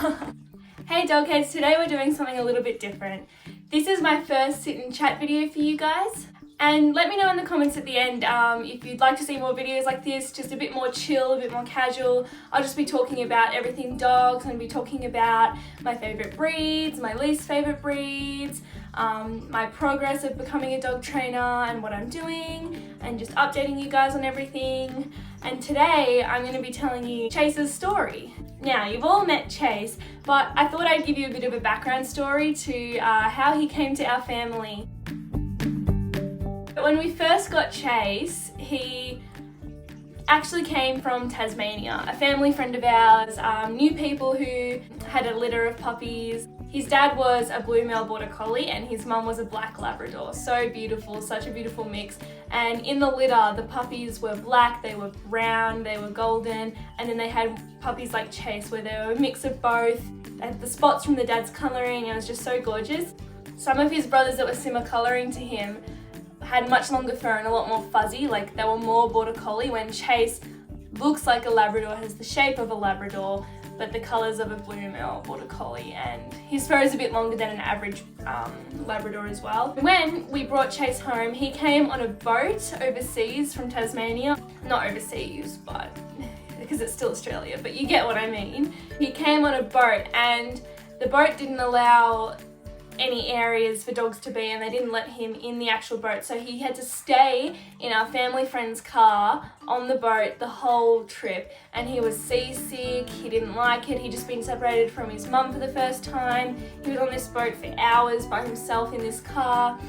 Hey dogheads, today we're doing something a little bit different. This is my first sit and chat video for you guys. And let me know in the comments at the end if you'd like to see more videos like this, just a bit more chill, a bit more casual. I'll just be talking about everything dogs and be talking about my favourite breeds, my least favourite breeds, my progress of becoming a dog trainer and what I'm doing, and just updating you guys on everything. And today I'm going to be telling you Chase's story. Now, you've all met Chase, but I thought I'd give you a bit of a background story to how he came to our family. When we first got Chase, he actually came from Tasmania. A family friend of ours knew people who had a litter of puppies. His dad was a blue male border collie and his mum was a black Labrador. So beautiful, such a beautiful mix. And in the litter, the puppies were black, they were brown, they were golden, and then they had puppies like Chase where they were a mix of both. They had the spots from the dad's colouring, and it was just so gorgeous. Some of his brothers that were similar colouring to him had much longer fur and a lot more fuzzy, like they were more border collie, when Chase looks like a Labrador, has the shape of a Labrador, but the colours of a blue male border collie, and his fur is a bit longer than an average Labrador as well. When we brought Chase home, he came on a boat overseas from Tasmania. Not overseas, but because it's still Australia, but you get what I mean. He came on a boat and the boat didn't allow any areas for dogs to be, and they didn't let him in the actual boat, so he had to stay in our family friend's car on the boat the whole trip, and he was seasick, he didn't like it, he'd just been separated from his mum for the first time. He was on this boat for hours by himself in this car.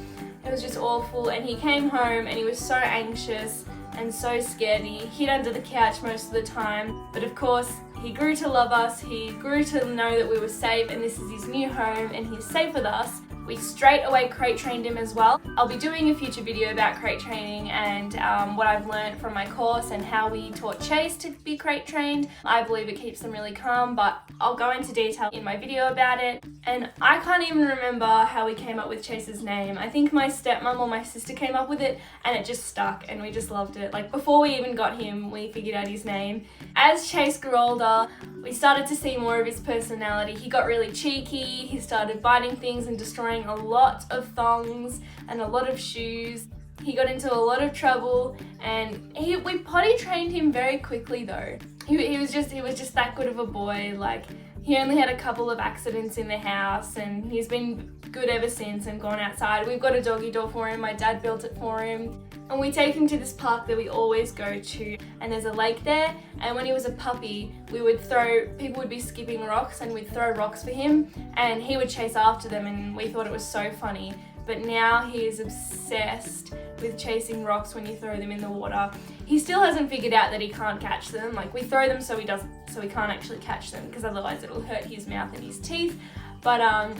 It was just awful, and he came home and he was so anxious and so scared. He hid under the couch most of the time, but of course he grew to love us, he grew to know that we were safe and this is his new home and he's safe with us. We straight away crate trained him as well. I'll be doing a future video about crate training and what I've learned from my course and how we taught Chase to be crate trained. I believe it keeps them really calm, but I'll go into detail in my video about it. And I can't even remember how we came up with Chase's name. I think my stepmom or my sister came up with it and it just stuck and we just loved it. Like before we even got him, we figured out his name. As Chase grew older, we started to see more of his personality. He got really cheeky, he started biting things and destroying a lot of thongs and a lot of shoes. He got into a lot of trouble and we potty trained him very quickly though. He was just that good of a boy. Like he only had a couple of accidents in the house and he's been good ever since and gone outside. We've got a doggy door for him, my dad built it for him. And we take him to this park that we always go to, and there's a lake there, and when he was a puppy, people would be skipping rocks and we'd throw rocks for him and he would chase after them and we thought it was so funny. But now he is obsessed with chasing rocks when you throw them in the water. He still hasn't figured out that he can't catch them. Like we throw them so he can't actually catch them because otherwise it'll hurt his mouth and his teeth. But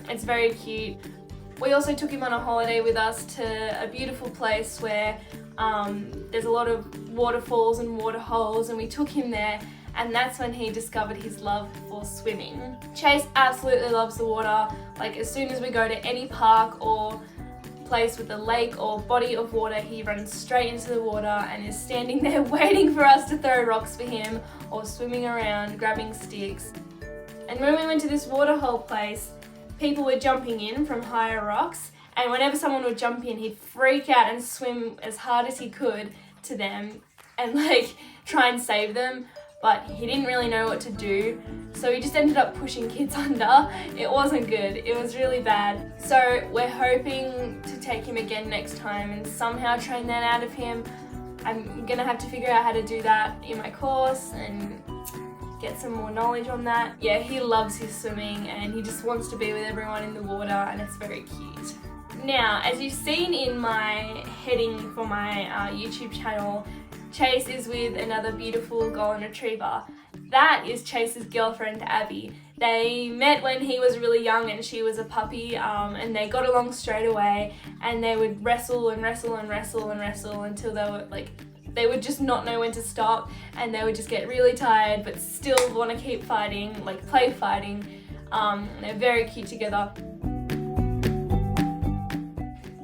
it's very cute. We also took him on a holiday with us to a beautiful place where there's a lot of waterfalls and water holes, and we took him there, and that's when he discovered his love for swimming. Chase absolutely loves the water. Like as soon as we go to any park or place with a lake or body of water, he runs straight into the water and is standing there waiting for us to throw rocks for him or swimming around grabbing sticks. And when we went to this waterhole place, people were jumping in from higher rocks, and whenever someone would jump in, he'd freak out and swim as hard as he could to them and like try and save them, but he didn't really know what to do, so he just ended up pushing kids under. It wasn't good, it was really bad. So we're hoping to take him again next time and somehow train that out of him. I'm gonna have to figure out how to do that in my course and get some more knowledge on that. Yeah, he loves his swimming and he just wants to be with everyone in the water, and it's very cute. Now, as you've seen in my heading for my YouTube channel, Chase is with another beautiful golden retriever. That is Chase's girlfriend, Abby. They met when he was really young and she was a puppy, and they got along straight away, and they would wrestle and wrestle and wrestle and wrestle until they would just not know when to stop, and they would just get really tired but still want to keep fighting, like play fighting. They're very cute together.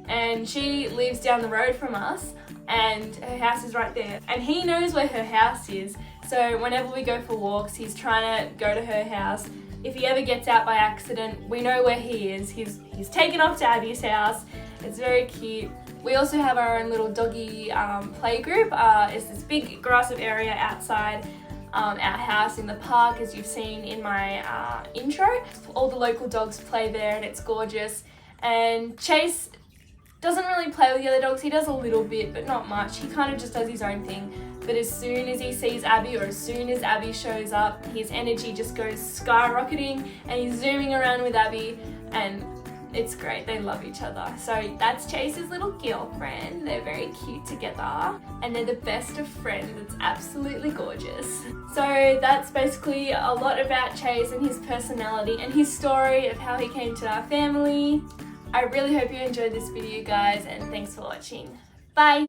And she lives down the road from us and her house is right there. And he knows where her house is, So whenever we go for walks, he's trying to go to her house. If he ever gets out by accident, we know where he is. He's taken off to Abby's house. It's very cute. We also have our own little doggy play group. It's this big grassy area outside our house in the park, as you've seen in my intro. All the local dogs play there and it's gorgeous. And Chase doesn't really play with the other dogs. He does a little bit, but not much. He kind of just does his own thing. But as soon as he sees Abby, or as soon as Abby shows up, his energy just goes skyrocketing and he's zooming around with Abby, and it's great. They love each other. So that's Chase's little girlfriend. They're very cute together and they're the best of friends. It's absolutely gorgeous. So that's basically a lot about Chase and his personality and his story of how he came to our family. I really hope you enjoyed this video, guys, and thanks for watching. Bye!